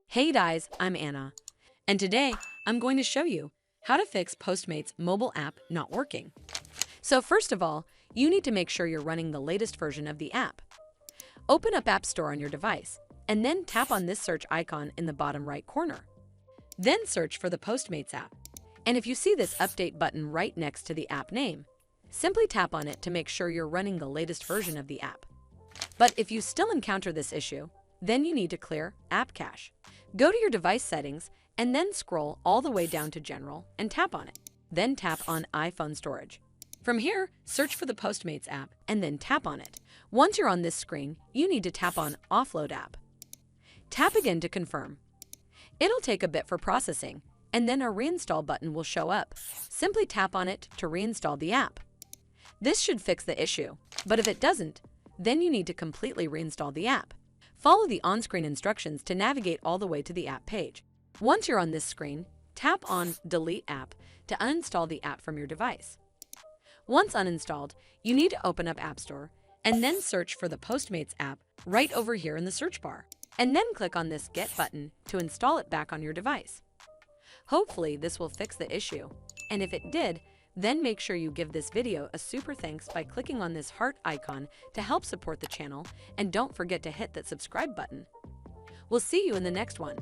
Hey guys, I'm Anna, and today I'm going to show you how to fix Postmates mobile app not working. So first of all, you need to make sure you're running the latest version of the app. Open up App Store on your device, and then tap on this search icon in the bottom right corner. Then search for the Postmates app, and if you see this update button right next to the app name, simply tap on it to make sure you're running the latest version of the app. But if you still encounter this issue, then you need to clear App Cache. Go to your device settings and then scroll all the way down to General and tap on it. Then tap on iPhone Storage. From here, search for the Postmates app and then tap on it. Once you're on this screen, you need to tap on Offload App. Tap again to confirm. It'll take a bit for processing, and then a Reinstall button will show up. Simply tap on it to reinstall the app. This should fix the issue, but if it doesn't, then you need to completely reinstall the app. Follow the on-screen instructions to navigate all the way to the app page. Once you're on this screen, tap on Delete App to uninstall the app from your device. Once uninstalled, you need to open up App Store and then search for the Postmates app right over here in the search bar, and then click on this Get button to install it back on your device. Hopefully this will fix the issue, and if it did, then make sure you give this video a super thanks by clicking on this heart icon to help support the channel, and don't forget to hit that subscribe button. We'll see you in the next one.